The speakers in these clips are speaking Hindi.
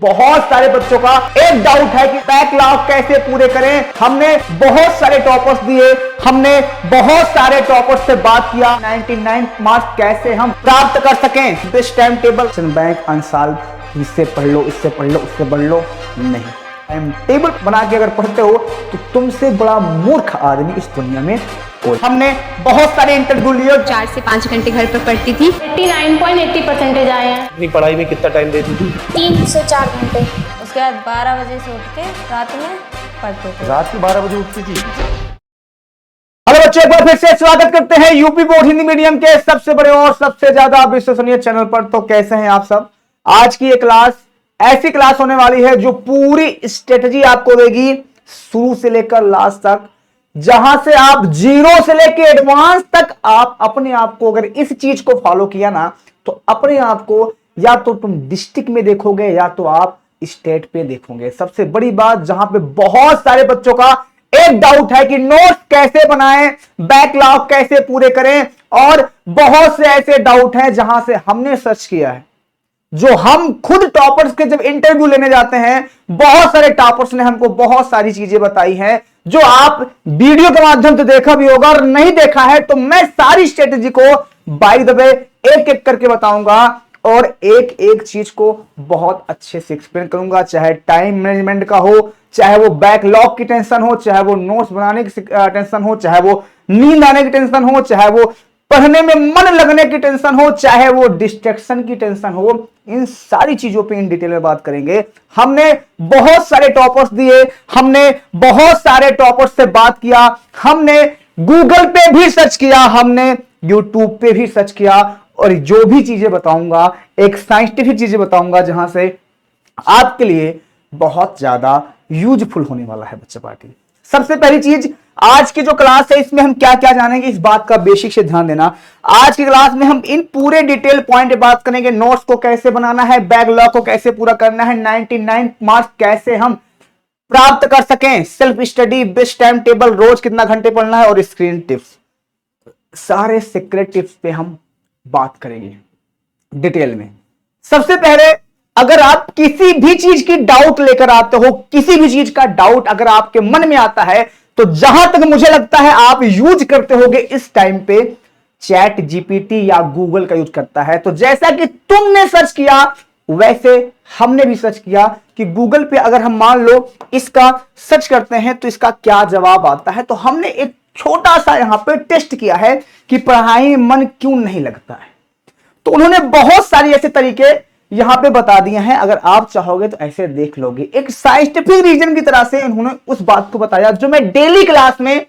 बहुत सारे बच्चों का एक डाउट है कि बैकलॉग कैसे पूरे करें। हमने बहुत सारे टॉपर्स दिए, हमने बहुत सारे टॉपर्स से बात किया 99 मार्क्स कैसे हम प्राप्त कर सकें। This time table bank unsolved, इससे पढ़ लो, इससे पढ़ लो, उससे पढ़ लो, नहीं। टाइम टेबल बना के अगर पढ़ते हो तो तुमसे बड़ा मूर्ख आदमी इस दुनिया में कोई। हमने बहुत सारे इंटरव्यू लिए, 4 से 5 घंटे घर पर पढ़ती थी। 89.80% आए हैं। अपनी पढ़ाई में कितना टाइम देती थी? 3 से 4 घंटे। उसके बाद 12 बजे से उठ के रात में पढ़ते थे। रात में 12 बजे उठती थी। हेलो बच्चों, एक बार फिर से स्वागत करते हैं यूपी बोर्ड हिंदी मीडियम के सबसे बड़े और सबसे ज्यादा विश्वसनीय चैनल पर। तो कैसे हैं आप सब? आज की ये क्लास ऐसी क्लास होने वाली है जो पूरी स्ट्रेटजी आपको देगी शुरू से लेकर लास्ट तक, जहां से आप जीरो से लेकर एडवांस तक आप अपने आप को अगर इस चीज को फॉलो किया ना तो अपने आप को या तो तुम डिस्ट्रिक्ट में देखोगे या तो आप स्टेट पे देखोगे। सबसे बड़ी बात, जहां पे बहुत सारे बच्चों का एक डाउट है कि नोट्स कैसे बनाएं, बैकलॉग कैसे पूरे करें, और बहुत से ऐसे डाउट हैं जहां से हमने सर्च किया है, जो हम खुद टॉपर्स के जब इंटरव्यू लेने जाते हैं, बहुत सारे टॉपर्स ने हमको बहुत सारी चीजें बताई हैं जो आप वीडियो के माध्यम से देखा भी होगा, और नहीं देखा है तो मैं सारी स्ट्रेटेजी को बाय द वे एक एक करके बताऊंगा और एक एक चीज को बहुत अच्छे से एक्सप्लेन करूंगा। चाहे टाइम मैनेजमेंट का हो, चाहे वो बैकलॉग की टेंशन हो, चाहे वो नोट्स बनाने की टेंशन हो, चाहे वो नींद आने की टेंशन हो, चाहे वो पढ़ने में मन लगने की टेंशन हो, चाहे वो डिस्ट्रैक्शन की टेंशन हो, इन सारी चीजों पे इन डिटेल में बात करेंगे। हमने बहुत सारे टॉपर्स दिए, हमने बहुत सारे टॉपर्स से बात किया, हमने गूगल पे भी सर्च किया, हमने यूट्यूब पे भी सर्च किया, और जो भी चीजें बताऊंगा एक साइंटिफिक चीजें बताऊंगा जहां से आपके लिए बहुत ज्यादा यूजफुल होने वाला है बच्चा पार्टी। सबसे पहली चीज, आज की जो क्लास है इसमें हम क्या क्या जानेंगे, इस बात का बेसिक से ध्यान देना। आज की क्लास में हम इन पूरे डिटेल पॉइंट पे बात करेंगे। नोट्स को कैसे बनाना है, बैकलॉग को कैसे पूरा करना है, 99 मार्क्स कैसे हम प्राप्त कर सकें, self study, best time table, रोज कितना घंटे पढ़ना है, और स्क्रीन टिप्स, सारे सीक्रेट टिप्स पे हम बात करेंगे डिटेल में। सबसे पहले, अगर आप किसी भी चीज की डाउट लेकर आते हो, किसी भी चीज का डाउट अगर आपके मन में आता है, तो जहां तक मुझे लगता है आप यूज करते होगे इस टाइम पे चैट जीपीटी या गूगल का यूज करता है। तो जैसा कि तुमने सर्च किया वैसे हमने भी सर्च किया कि गूगल पे अगर हम मान लो इसका सर्च करते हैं तो इसका क्या जवाब आता है। तो हमने एक छोटा सा यहां पे टेस्ट किया है कि पढ़ाई में मन क्यों नहीं लगता है। तो उन्होंने बहुत सारी ऐसे तरीके यहां पे बता दिए हैं, अगर आप चाहोगे तो ऐसे देख लोगे। एक साइंटिफिक रीजन की तरह से उन्होंने उस बात को बताया जो मैं डेली क्लास में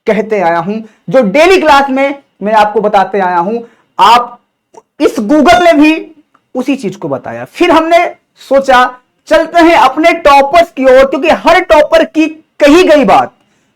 कहते आया हूं, जो डेली क्लास में मैं आपको बताते आया हूं। आप इस गूगल ने भी उसी चीज को बताया। फिर हमने सोचा चलते हैं अपने टॉपर्स की ओर, क्योंकि हर टॉपर की कही गई बात,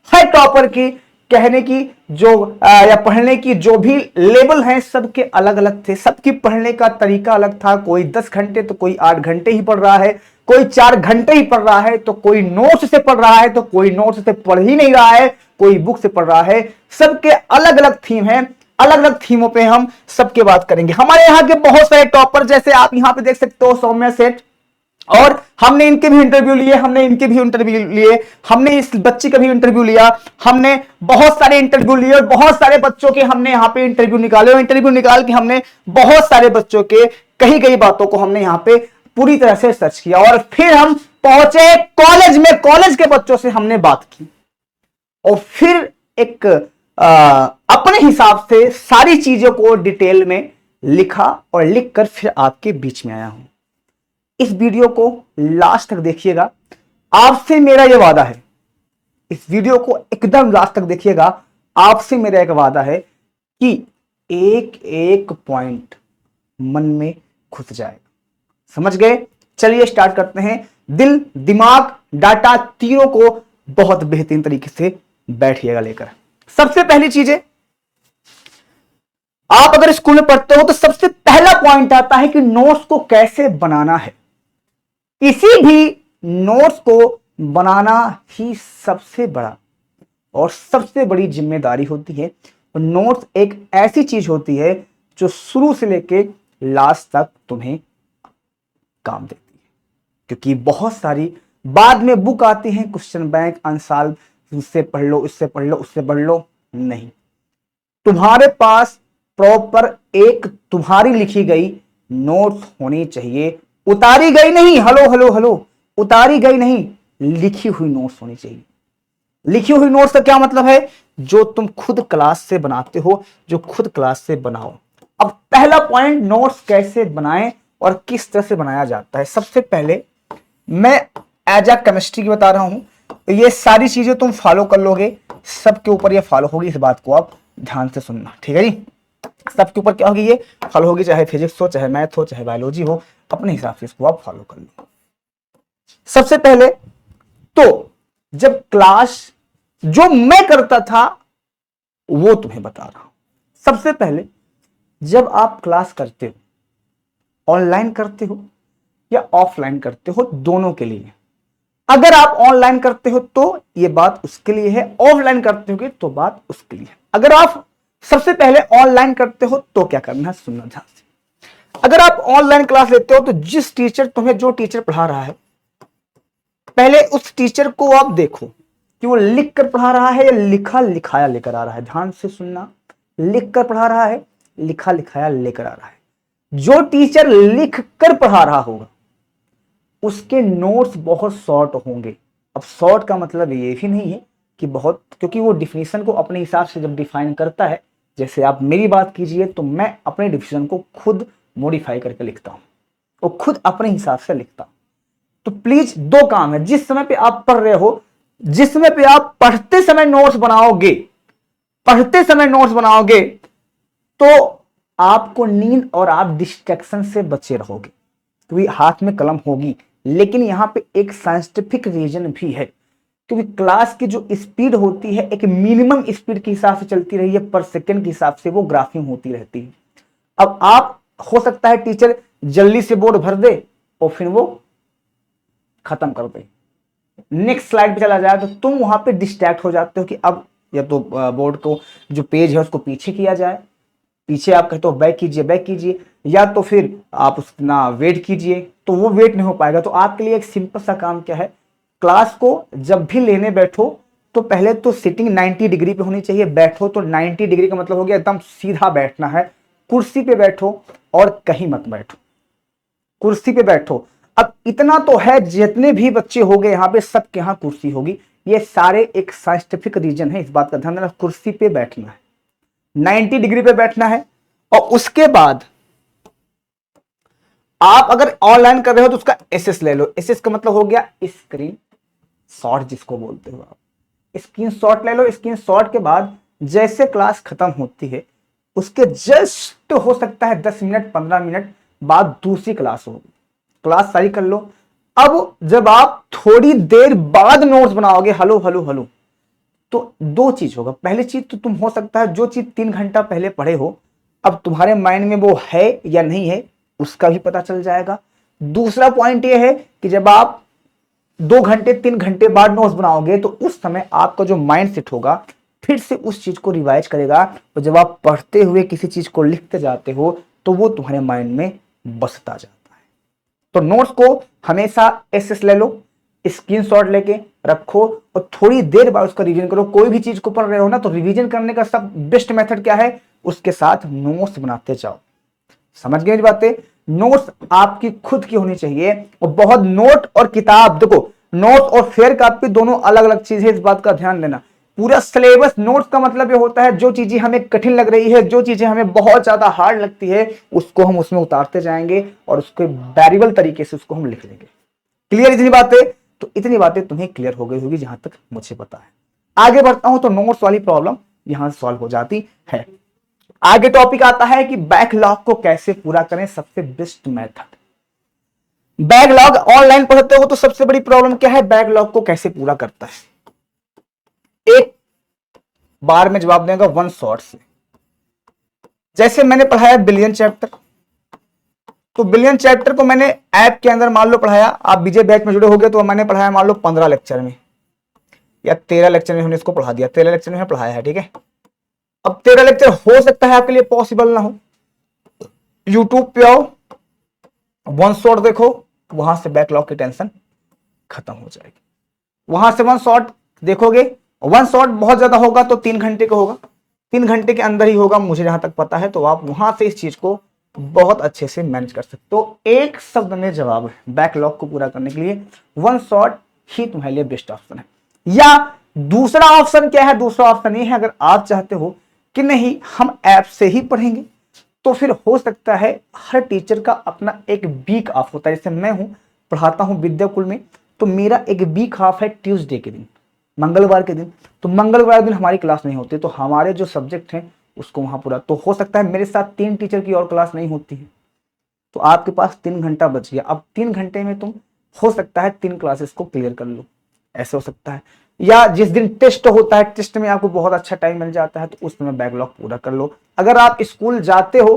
हर टॉपर की कहने की जो या पढ़ने की जो भी लेवल हैं सबके अलग अलग थे। सबकी पढ़ने का तरीका अलग था। कोई 10 घंटे तो कोई 8 घंटे ही पढ़ रहा है, कोई 4 घंटे ही पढ़ रहा है, तो कोई नोट्स से पढ़ रहा है, तो कोई नोट्स से पढ़ ही नहीं रहा है, कोई बुक से पढ़ रहा है। सबके अलग अलग थीम है, अलग अलग थीमों पे हम सबके बात करेंगे। हमारे यहाँ के बहुत सारे टॉपर, जैसे आप यहाँ पे देख सकते हो सौम्या सेठ, और हमने इनके भी इंटरव्यू लिए, हमने इनके भी इंटरव्यू लिए, हमने इस बच्ची का भी इंटरव्यू लिया, हमने बहुत सारे इंटरव्यू लिए, और बहुत सारे बच्चों के हमने यहाँ पे इंटरव्यू निकाले, और इंटरव्यू निकाल के हमने बहुत सारे बच्चों के कही गई बातों को हमने यहाँ पे पूरी तरह से सर्च किया, और फिर हम पहुंचे कॉलेज में। कॉलेज के बच्चों से हमने बात की और फिर एक अपने हिसाब से सारी चीजों को डिटेल में लिखा, और लिखकर फिर आपके बीच में आया हूं। इस वीडियो को लास्ट तक देखिएगा, आपसे मेरा यह वादा है, इस वीडियो को एकदम लास्ट तक देखिएगा। आपसे मेरा एक वादा है कि एक एक पॉइंट मन में घुस जाएगा। समझ गए? चलिए स्टार्ट करते हैं। दिल, दिमाग, डाटा तीनों को बहुत बेहतरीन तरीके से बैठिएगा लेकर। सबसे पहली चीजें, आप अगर स्कूल में पढ़ते हो तो सबसे पहला पॉइंट आता है कि नोट्स को कैसे बनाना है। किसी भी नोट्स को बनाना ही सबसे बड़ा और सबसे बड़ी जिम्मेदारी होती है। और नोट्स एक ऐसी चीज होती है जो शुरू से लेके लास्ट तक तुम्हें काम देती है। क्योंकि बहुत सारी बाद में बुक आती हैं क्वेश्चन बैंक अनसॉल्व, उससे पढ़ लो, इससे पढ़ लो, उससे पढ़ लो। नहीं, तुम्हारे पास प्रॉपर एक तुम्हारी लिखी गई नोट्स होनी चाहिए, उतारी गई नहीं, हेलो हेलो हेलो, उतारी गई नहीं, लिखी हुई नोट्स होनी चाहिए। लिखी हुई नोट्स का क्या मतलब है? जो तुम खुद क्लास से बनाते हो, जो खुद क्लास से बनाओ। अब पहला पॉइंट, नोट्स कैसे बनाएं और किस तरह से बनाया जाता है। सबसे पहले मैं एज अ केमिस्ट्री की बता रहा हूं, ये सारी चीजें तुम फॉलो कर लोगे, सबके ऊपर ये फॉलो होगी, इस बात को आप ध्यान से सुनना, ठीक है जी। सबके ऊपर क्या होगी, ये फॉलो होगी, चाहे फिजिक्स हो, चाहे मैथ हो, चाहे बायोलॉजी हो, अपने हिसाब से इसको आप फॉलो कर लो। सबसे पहले तो जब क्लास जो मैं करता था वो तुम्हें बता रहा हूं। सबसे पहले जब आप क्लास करते हो, ऑनलाइन करते हो या ऑफलाइन करते हो, दोनों के लिए। अगर आप ऑनलाइन करते हो तो ये बात उसके लिए है, ऑफलाइन करते हो तो बात उसके लिए है। अगर आप सबसे पहले ऑनलाइन करते हो तो क्या करना है, सुनना ध्यान से। अगर आप ऑनलाइन क्लास लेते हो तो जिस टीचर तुम्हें, जो टीचर पढ़ा रहा है, पहले उस टीचर को आप देखो कि वो लिख कर पढ़ा रहा है या लिखा लिखाया लेकर आ रहा है। ध्यान से सुनना, लिख कर पढ़ा रहा है, लिखा लिखाया लेकर आ रहा है। जो टीचर लिख कर पढ़ा रहा होगा उसके नोट्स बहुत शॉर्ट होंगे। अब शॉर्ट का मतलब ये भी नहीं है कि बहुत, क्योंकि वो डिफिनीशन को अपने हिसाब से जब डिफाइन करता है, जैसे आप मेरी बात कीजिए तो मैं अपने डिफिनीशन को खुद मॉडिफाई करके लिखता हूं, वो खुद अपने हिसाब से लिखता हूं। तो प्लीज दो काम है, जिस समय पे आप पढ़ रहे हो, जिस समय पे आप पढ़ते समय नोट्स बनाओगे, पढ़ते समय नोट्स बनाओगे तो आपको नींद और आप डिस्ट्रैक्शन से बचे रहोगे, क्योंकि हाथ में कलम होगी। लेकिन यहां पे एक साइंटिफिक रीजन भी है, क्योंकि क्लास की जो स्पीड होती है एक मिनिमम स्पीड के हिसाब से चलती रही है, पर सेकंड के हिसाब से वो ग्राफिंग होती रहती है। अब आप, हो सकता है टीचर जल्दी से बोर्ड भर दे और फिर वो खत्म कर दे, नेक्स्ट स्लाइड पे चला जाए, तो तुम वहां पे डिस्ट्रैक्ट हो जाते हो कि अब या तो बोर्ड को जो पेज है उसको पीछे किया जाए, पीछे आप कहते हो बैक कीजिए, बैक कीजिए, या तो फिर आप उसना वेट कीजिए, तो वो वेट नहीं हो पाएगा। तो आपके लिए एक सिंपल सा काम क्या है, क्लास को जब भी लेने बैठो तो पहले तो सिटिंग 90 डिग्री पे होनी चाहिए। बैठो तो 90 डिग्री का मतलब हो गया एकदम सीधा बैठना है, कुर्सी पे बैठो और कहीं मत बैठो, कुर्सी पे बैठो। अब इतना तो है, जितने भी बच्चे हो गए यहाँ पे सबके यहाँ कुर्सी होगी, ये सारे एक साइंटिफिक रीजन है, इस बात का ध्यान देना। कुर्सी पे बैठना है, 90 डिग्री पे बैठना है। और उसके बाद आप अगर ऑनलाइन कर रहे हो तो उसका एसएस ले लो। एसएस का मतलब हो गया स्क्रीन शॉट, जिसको बोलते हो आप, स्क्रीन शॉट ले लो। स्क्रीन शॉट के बाद जैसे क्लास खत्म होती है उसके जस्ट हो सकता है 10 मिनट 15 मिनट बाद दूसरी क्लास होगी, क्लास सारी कर लो। अब जब आप थोड़ी देर बाद नोट्स बनाओगे, हेलो हेलो हेलो, तो दो चीज होगा। पहली चीज तो तुम, हो सकता है जो चीज 3 घंटा पहले पढ़े हो अब तुम्हारे माइंड में वो है या नहीं है उसका भी पता चल जाएगा। दूसरा पॉइंट ये है कि जब आप 2 घंटे 3 घंटे बाद नोट्स बनाओगे तो उस समय आपका जो माइंड सेट होगा फिर से उस चीज को रिवाइज करेगा, और जब आप पढ़ते हुए किसी चीज को लिखते जाते हो तो वो तुम्हारे माइंड में बसता जाता है। तो नोट्स को हमेशा एसएस ले लो, स्क्रीनशॉट लेके रखो और थोड़ी देर बाद उसका रिवीजन करो। कोई भी चीज को पढ़ रहे हो ना तो रिवीजन करने का सब बेस्ट मेथड क्या है, उसके साथ नोट्स बनाते जाओ। समझ गए मेरी बातें? नोट्स आपकी खुद की होनी चाहिए। और बहुत, नोट और किताब, देखो नोट और फेयर कॉपी दोनों अलग अलग चीज है, इस बात का ध्यान देना। पूरा सिलेबस, नोट्स का मतलब ये होता है जो चीजें हमें कठिन लग रही है, जो चीजें हमें बहुत ज्यादा हार्ड लगती है, उसको हम उसमें उतारते जाएंगे और उसको वेरिएबल तरीके से उसको हम लिख लेंगे। क्लियर इतनी बातें? तो इतनी बातें तुम्हें क्लियर हो गई होगी जहां तक मुझे पता है। आगे बढ़ता हूं तो नोट्स वाली प्रॉब्लम यहां से सॉल्व हो जाती है। आगे टॉपिक आता है कि बैकलॉग को कैसे पूरा करें, सबसे बेस्ट मेथड। बैकलॉग ऑनलाइन पढ़ते हो तो सबसे बड़ी प्रॉब्लम क्या है, बैकलॉग को कैसे पूरा करता है। एक बार में जवाब देगा 1 शॉट से। जैसे मैंने पढ़ाया बिलियन चैप्टर, तो बिलियन चैप्टर को मैंने ऐप के अंदर मान लो पढ़ाया, आप बीजे बैच में जुड़े हो गए तो मैंने पढ़ाया मान लो 15 लेक्चर में या 13 लेक्चर में हमने इसको पढ़ा दिया, 13 लेक्चर में पढ़ाया है, ठीक है। अब 13 लेक्चर हो सकता है आपके लिए पॉसिबल ना हो, यूट्यूब पे आओ, 1 शॉट देखो, वहां से बैकलॉग की टेंशन खत्म हो जाएगी। वहां से वन शॉट देखोगे, वन शॉट बहुत ज्यादा होगा तो 3 घंटे का होगा, 3 घंटे के अंदर ही होगा मुझे जहां तक पता है, तो आप वहां से इस चीज को बहुत अच्छे से मैनेज कर सकते हो। एक शब्द में जवाब है, बैकलॉग को पूरा करने के लिए वन शॉट ही तुम्हारे लिए बेस्ट ऑप्शन है। या दूसरा ऑप्शन क्या है? दूसरा ऑप्शन ये है, अगर आप चाहते हो कि नहीं हम ऐप से ही पढ़ेंगे, तो फिर हो सकता है हर टीचर का अपना एक वीक ऑफ होता है। जैसे मैं हूं, पढ़ाता हूं विद्याकुल में, तो मेरा एक वीक ऑफ है ट्यूसडे के दिन, मंगलवार के दिन। तो मंगलवार दिन हमारी क्लास नहीं होती, तो हमारे जो सब्जेक्ट हैं उसको वहां पूरा, तो हो सकता है मेरे साथ 3 टीचर की और क्लास नहीं होती है, तो आपके पास 3 घंटा बच गया। अब 3 घंटे में तुम हो सकता है 3 क्लासेस को क्लियर कर लो, ऐसे हो सकता है। या जिस दिन टेस्ट होता है, टेस्ट में आपको बहुत अच्छा टाइम मिल जाता है, तो उस समय बैकलॉग पूरा कर लो। अगर आप स्कूल जाते हो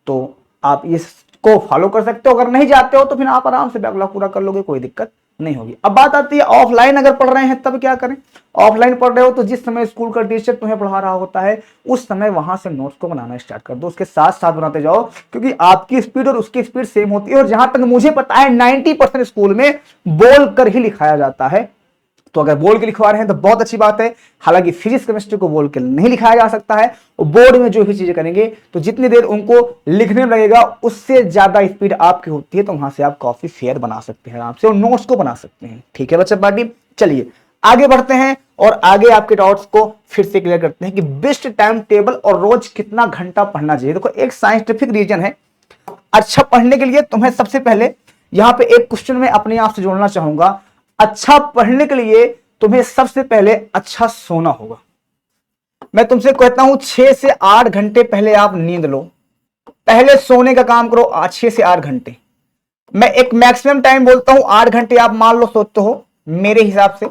तो आप इसको फॉलो कर सकते हो, अगर नहीं जाते हो तो फिर आप आराम से बैकलॉग पूरा कर लोगे, कोई दिक्कत नहीं होगी। अब बात आती है ऑफलाइन अगर पढ़ रहे हैं तब क्या करें। ऑफलाइन पढ़ रहे हो तो जिस समय स्कूल का टीचर तुम्हें पढ़ा रहा होता है उस समय वहां से नोट्स को बनाना स्टार्ट कर दो, उसके साथ साथ बनाते जाओ, क्योंकि आपकी स्पीड और उसकी स्पीड सेम होती है। और जहां तक मुझे पता है 90% स्कूल में बोल कर ही लिखाया जाता है, तो अगर बोल के लिखवा रहे हैं तो बहुत अच्छी बात है। हालांकि फिजिक्स केमिस्ट्री को बोल के नहीं लिखाया जा सकता है, और बोर्ड में जो भी चीजें करेंगे तो जितनी देर उनको लिखने में लगेगा उससे ज्यादा स्पीड आपकी होती है, तो वहां से आप काफी फेयर बना सकते हैं आराम से, और नोट्स को बना सकते हैं। ठीक है बच्चा पार्टी, चलिए आगे बढ़ते हैं और आगे आपके डाउट्स को फिर से क्लियर करते हैं कि बेस्ट टाइम टेबल और रोज कितना घंटा पढ़ना चाहिए। देखो एक साइंटिफिक रीजन है, अच्छा पढ़ने के लिए तुम्हें सबसे पहले यहां पे एक क्वेश्चन में अपने आप से जोड़ना चाहूंगा। अच्छा पढ़ने के लिए तुम्हें सबसे पहले अच्छा सोना होगा। मैं तुमसे कहता हूं 6 से 8 घंटे पहले आप नींद लो, पहले सोने का काम करो 6 से 8 घंटे। मैं एक मैक्सिमम टाइम बोलता हूं 8 घंटे आप मान लो सोते हो मेरे हिसाब से।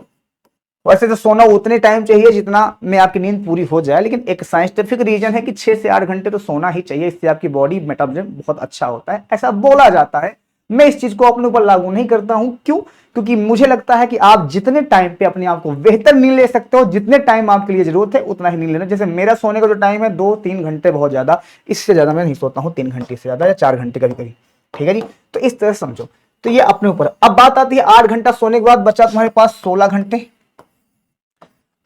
वैसे तो सोना उतने टाइम चाहिए जितना में आपकी नींद पूरी हो जाए, लेकिन एक साइंटिफिक रीजन है कि 6 से 8 घंटे तो सोना ही चाहिए, इससे आपकी बॉडी मेटाबॉलिज्म बहुत अच्छा होता है, ऐसा बोला जाता है। मैं इस चीज को अपने ऊपर लागू नहीं करता हूं, क्यों? क्योंकि मुझे लगता है कि आप जितने टाइम पे अपने आप को बेहतर नींद ले सकते हो, जितने टाइम आपके लिए जरूरत है उतना ही नींद लेना। जैसे मेरा सोने का जो टाइम है 2-3 घंटे, बहुत ज्यादा, इससे ज्यादा मैं नहीं सोता हूं, 3 घंटे से ज्यादा या 4 घंटे कभी कभी। ठीक है जी, तो इस तरह समझो, तो ये अपने ऊपर। अब बात आती है 8 घंटा सोने के बाद बचा तुम्हारे पास 16 घंटे।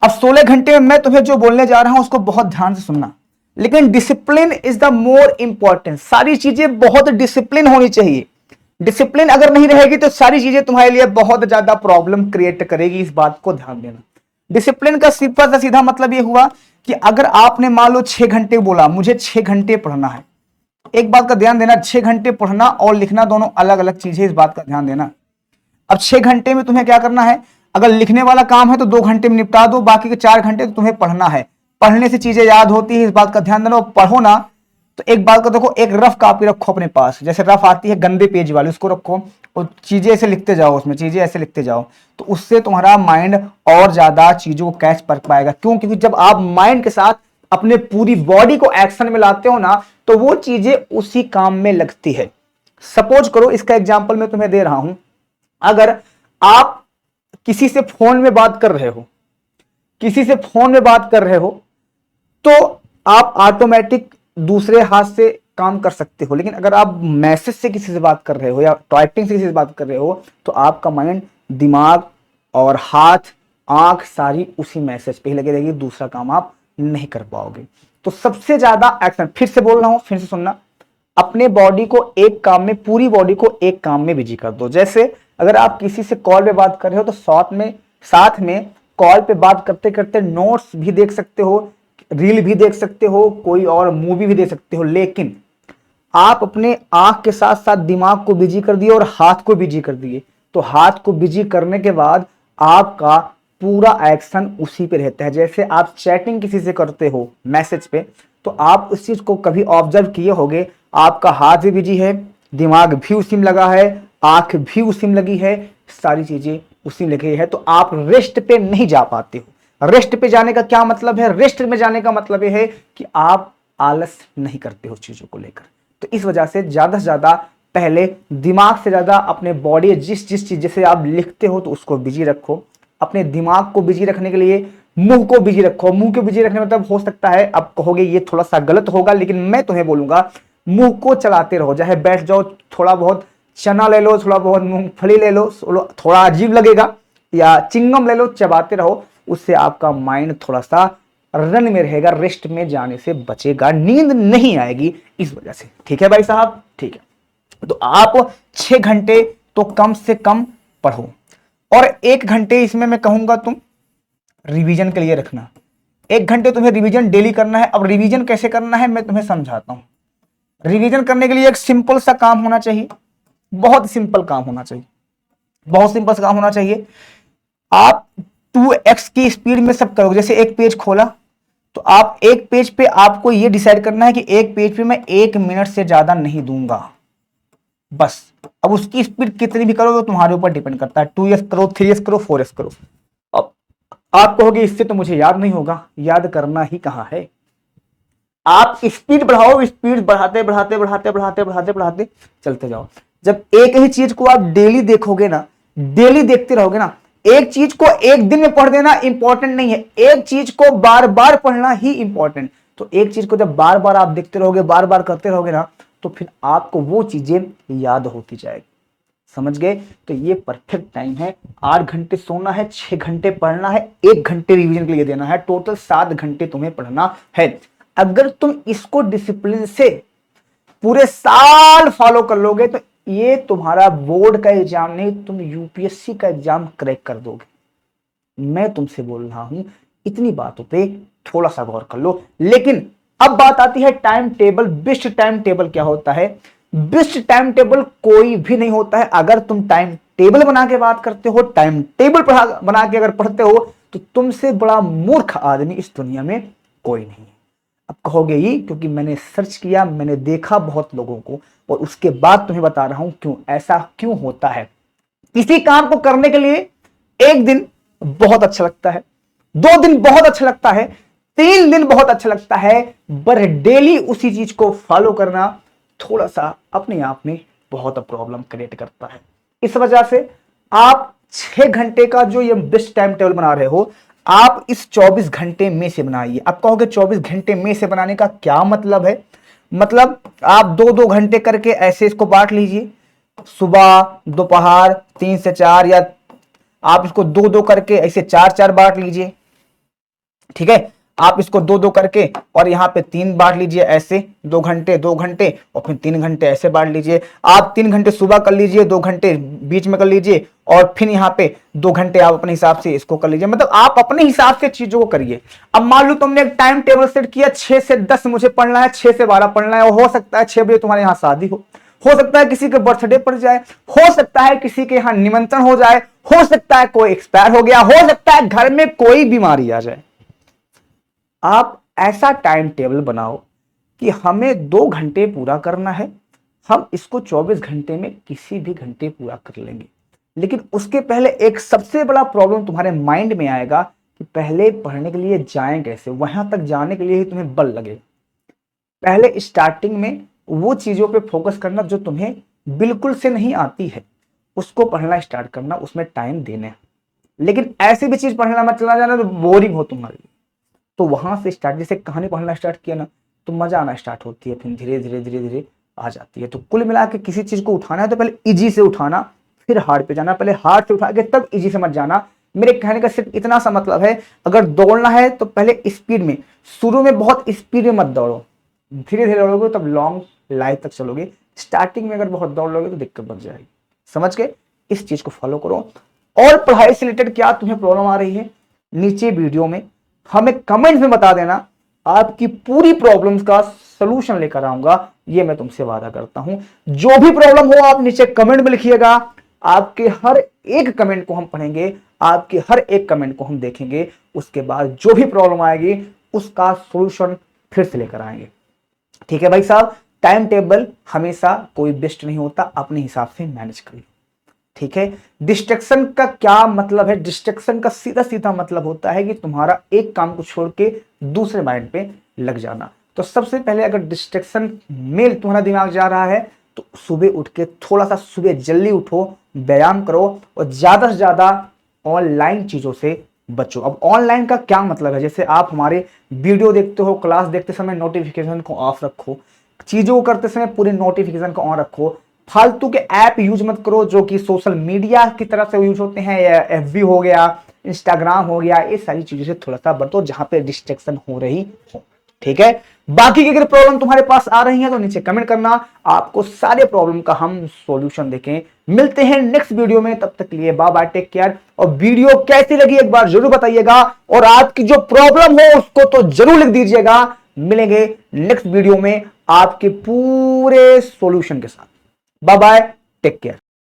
अब 16 घंटे में मैं तुम्हें जो बोलने जा रहा हूं उसको बहुत ध्यान से सुनना, लेकिन discipline is the more important. सारी चीजें बहुत डिसिप्लिन होनी चाहिए। डिसिप्लिन अगर नहीं रहेगी तो सारी चीजें तुम्हारे लिए बहुत ज्यादा प्रॉब्लम क्रिएट करेगी, इस बात को ध्यान देना। डिसिप्लिन का सीधा सीधा मतलब यह हुआ कि अगर आपने मान लो 6 घंटे बोला, मुझे 6 घंटे पढ़ना है, एक बात का ध्यान देना, 6 घंटे पढ़ना और लिखना दोनों अलग अलग चीजें, इस बात का ध्यान देना। अब 6 घंटे में तुम्हें क्या करना है, अगर लिखने वाला काम है तो 2 घंटे में निपटा दो, बाकी के 4 घंटे तो तुम्हें पढ़ना है। पढ़ने से चीजें याद होती है, इस बात का ध्यान देना। पढ़ो ना तो एक बात का देखो, एक रफ कॉपी रखो अपने पास, जैसे रफ आती है गंदे पेज वाली, उसको रखो और चीजें ऐसे लिखते जाओ, उसमें चीजें ऐसे लिखते जाओ, तो उससे तुम्हारा माइंड और ज्यादा चीजों को कैच कर पाएगा। क्यों? क्योंकि जब आप माइंड के साथ अपने पूरी बॉडी को एक्शन में लाते हो ना, तो वो चीजें उसी काम में लगती है। सपोज करो, इसका एग्जाम्पल मैं तुम्हें दे रहा हूं, अगर आप किसी से फोन में बात कर रहे हो, किसी से फोन में बात कर रहे हो, तो आप ऑटोमेटिक दूसरे हाथ से काम कर सकते हो, लेकिन अगर आप मैसेज से किसी से बात कर रहे हो या टाइपिंग से किसी से बात कर रहे हो, तो आपका माइंड, दिमाग और हाथ, आंख सारी उसी मैसेज पे ही लगी रहेगी, दूसरा काम आप नहीं कर पाओगे। तो सबसे ज्यादा एक्शन, फिर से बोल रहा हूं, फिर से सुनना, अपने बॉडी को एक काम में, पूरी बॉडी को एक काम में बिजी कर दो। जैसे अगर आप किसी से कॉल पे बात कर रहे हो तो साथ में कॉल पे बात करते करते नोट्स भी देख सकते हो, रील भी देख सकते हो, कोई और मूवी भी देख सकते हो, लेकिन आप अपने आंख के साथ साथ दिमाग को बिजी कर दिए और हाथ को बिजी कर दिए, तो हाथ को बिजी करने के बाद आपका पूरा एक्शन उसी पे रहता है। जैसे आप चैटिंग किसी से करते हो मैसेज पे, तो आप उस चीज को कभी ऑब्जर्व किए होगे, आपका हाथ भी बिजी है, दिमाग भी उसी में लगा है, आंख भी उसी में लगी है, सारी चीजें उसी में लगी है, तो आप रेस्ट पे नहीं जा पाते हो। रेस्ट पे जाने का क्या मतलब है? रेस्ट में जाने का मतलब यह है कि आप आलस नहीं करते हो चीजों को लेकर। तो इस वजह से ज्यादा पहले दिमाग से ज्यादा अपने बॉडी, जिस चीज से आप लिखते हो तो उसको बिजी रखो। अपने दिमाग को बिजी रखने के लिए मुंह को बिजी रखो। मुंह को बिजी रखने मतलब हो सकता है आप कहोगे ये थोड़ा सा गलत होगा, लेकिन मैं तुम्हें बोलूंगा मुंह को चलाते रहो, चाहे बैठ जाओ, थोड़ा बहुत चना ले लो, थोड़ा बहुत मूंगफली ले लो, थोड़ा अजीब लगेगा, या चिंगम ले लो, चबाते रहो, उससे आपका माइंड थोड़ा सा रन में रहेगा, रेस्ट में जाने से बचेगा, नींद नहीं आएगी इस वजह से। ठीक है भाई साहब, ठीक है। तो आप 6 घंटे तो कम से कम पढ़ो, और 1 घंटे इसमें मैं कहूंगा तुम रिवीजन के लिए रखना। 1 घंटे तुम्हें रिवीजन डेली करना है। अब रिवीजन कैसे करना है मैं तुम्हें समझाता हूं। रिवीजन करने के लिए एक सिंपल सा काम होना चाहिए, बहुत सिंपल काम होना चाहिए, बहुत सिंपल सा काम होना चाहिए। आप 2x की स्पीड में सब करोगे। जैसे एक पेज खोला तो आप एक पेज पे आपको यह डिसाइड करना है कि एक पेज पे मैं 1 मिनट से ज्यादा नहीं दूंगा, बस। अब उसकी स्पीड कितनी भी करोगे तुम्हारे ऊपर डिपेंड करता है। 2x करो, 3x करो, 4x करो। अब आप कहोगे इससे तो मुझे याद नहीं होगा, याद करना ही कहां है। आप स्पीड बढ़ाओ, स्पीड बढ़ाते बढ़ाते बढ़ाते बढ़ाते बढ़ाते बढ़ाते चलते जाओ। जब एक ही चीज को आप डेली देखोगे ना, डेली देखते रहोगे ना, एक चीज को एक दिन में पढ़ देना इंपॉर्टेंट नहीं है, एक चीज को बार बार पढ़ना ही इंपॉर्टेंट। तो एक चीज को जब बार बार आप देखते रहोगे, बार बार करते रहोगे ना, तो फिर आपको वो चीजें याद होती जाएगी। समझ गए? तो ये परफेक्ट टाइम है। 8 घंटे सोना है, 6 घंटे पढ़ना है, 1 घंटे रिवीजन के लिए देना है, टोटल 7 घंटे तुम्हें पढ़ना है। अगर तुम इसको डिसिप्लिन से पूरे साल फॉलो कर लोगे तो ये तुम्हारा बोर्ड का एग्जाम नहीं, तुम यूपीएससी का एग्जाम क्रैक कर दोगे। मैं तुमसे बोल रहा हूं, इतनी बातों पे थोड़ा सा गौर कर लो। लेकिन अब बात आती है time table. Best time table क्या होता है? बेस्ट टाइम टेबल कोई भी नहीं होता है। अगर तुम टाइम टेबल बना के बात करते हो, टाइम टेबल बना के अगर पढ़ते हो, तो तुमसे बड़ा मूर्ख आदमी इस दुनिया में कोई नहीं है। अब कहोगे ही क्योंकि मैंने सर्च किया, मैंने देखा बहुत लोगों को, और उसके बाद तुम्हें बता रहा हूं क्यों ऐसा क्यों होता है। किसी काम को करने के लिए 1 दिन बहुत अच्छा लगता है, 2 दिन बहुत अच्छा लगता है, 3 दिन बहुत अच्छा लगता है, पर डेली उसी चीज को फॉलो करना थोड़ा सा अपने आप में बहुत प्रॉब्लम क्रिएट करता है। इस वजह से आप 6 घंटे का जो ये बेस्ट टाइम टेबल बना रहे हो, आप इस 24 घंटे में से बनाइए। आप कहोगे 24 घंटे में से बनाने का क्या मतलब है? मतलब आप 2-2 घंटे करके ऐसे इसको बांट लीजिए, सुबह, दोपहर, 3 से 4, या आप इसको 2-2 करके ऐसे 4-4 बांट लीजिए। ठीक है, आप इसको 2-2 करके और यहाँ पे 3 बांट लीजिए, ऐसे 2 घंटे 2 घंटे, और फिर 3 घंटे ऐसे बांट लीजिए। आप 3 घंटे सुबह कर लीजिए, 2 घंटे बीच में कर लीजिए, और फिर यहाँ पे 2 घंटे आप अपने हिसाब से इसको कर लीजिए। मतलब आप अपने हिसाब से चीजों को करिए। अब मान लो तुमने एक टाइम टेबल सेट किया, 6 से 10 मुझे पढ़ना है, 6 से 12 पढ़ना है, और हो सकता है 6 बजे तुम्हारे यहाँ शादी हो सकता है किसी के बर्थडे पड़ जाए, हो सकता है किसी के यहाँ निमंत्रण हो जाए, हो सकता है कोई एक्सपायर हो गया, हो सकता है घर में कोई बीमारी आ जाए। आप ऐसा टाइम टेबल बनाओ कि हमें 2 घंटे पूरा करना है, हम इसको 24 घंटे में किसी भी घंटे पूरा कर लेंगे। लेकिन उसके पहले एक सबसे बड़ा प्रॉब्लम तुम्हारे माइंड में आएगा कि पहले पढ़ने के लिए जाएं कैसे। वहां तक जाने के लिए ही तुम्हें बल लगेगा। पहले स्टार्टिंग में वो चीजों पे फोकस करना जो तुम्हें बिल्कुल से नहीं आती है, उसको पढ़ना स्टार्ट करना, उसमें टाइम देना। लेकिन ऐसी भी चीज पढ़ना मत चला जाना जो बोरिंग हो तुम्हारे लिए। तो वहां से स्टार्ट, जैसे कहानी पढ़ना स्टार्ट किया ना, तो मजा आना स्टार्ट होती है, फिर धीरे धीरे धीरे धीरे आ जाती है। तो कुल मिला के किसी चीज को उठाना है तो पहले इजी से उठाना, फिर हार्ड पे जाना। पहले हार्ड से उठा के तब इजी से मत जाना। मेरे कहने का सिर्फ इतना सा मतलब है, अगर दौड़ना है तो पहले स्पीड में, शुरू में बहुत स्पीड में मत दौड़ो, धीरे धीरे दौड़ोगे तब लॉन्ग लाइफ तक चलोगे। स्टार्टिंग में अगर बहुत दौड़ लोगे तो दिक्कत बन जाएगी। समझ गए? इस चीज को फॉलो करो। और पढ़ाई से रिलेटेड क्या तुम्हें प्रॉब्लम आ रही है, नीचे वीडियो में हमें कमेंट में बता देना, आपकी पूरी प्रॉब्लम्स का सलूशन लेकर आऊंगा, ये मैं तुमसे वादा करता हूं। जो भी प्रॉब्लम हो आप नीचे कमेंट में लिखिएगा, आपके हर एक कमेंट को हम पढ़ेंगे, आपके हर एक कमेंट को हम देखेंगे। उसके बाद जो भी प्रॉब्लम आएगी उसका सॉल्यूशन फिर से लेकर आएंगे। ठीक है भाई साहब? टाइम टेबल हमेशा कोई बेस्ट नहीं होता, अपने हिसाब से मैनेज कर लो। ठीक है? डिस्ट्रैक्शन का क्या मतलब है? डिस्ट्रैक्शन का सीधा सीधा मतलब होता है कि तुम्हारा एक काम को छोड़ के दूसरे माइंड पे लग जाना। तो सबसे पहले अगर डिस्ट्रैक्शन में तुम्हारा दिमाग जा रहा है तो सुबह उठ के थोड़ा सा सुबह जल्दी उठो, व्यायाम करो, और ज्यादा से ज्यादा ऑनलाइन चीजों से बचो। अब ऑनलाइन का क्या मतलब है? जैसे आप हमारे वीडियो देखते हो, क्लास देखते समय नोटिफिकेशन को ऑफ रखो, चीजों को करते समय पूरे नोटिफिकेशन को ऑन रखो, फालतू के ऐप यूज मत करो जो कि सोशल मीडिया की तरफ से यूज होते हैं, या एफबी हो गया, इंस्टाग्राम हो गया, ये सारी चीजों से थोड़ा सा बचो जहां पे डिस्ट्रैक्शन हो रही हो। ठीक है, बाकी की अगर प्रॉब्लम तुम्हारे पास आ रही है तो नीचे कमेंट करना, आपको सारे प्रॉब्लम का हम सॉल्यूशन देखें। मिलते हैं नेक्स्ट वीडियो में, तब तक के लिए बाय बाय, टेक केयर। और वीडियो कैसी लगी एक बार जरूर बताइएगा, और आपकी जो प्रॉब्लम हो उसको तो जरूर लिख दीजिएगा। मिलेंगे नेक्स्ट वीडियो में आपके पूरे सॉल्यूशन के साथ। Bye bye, take care.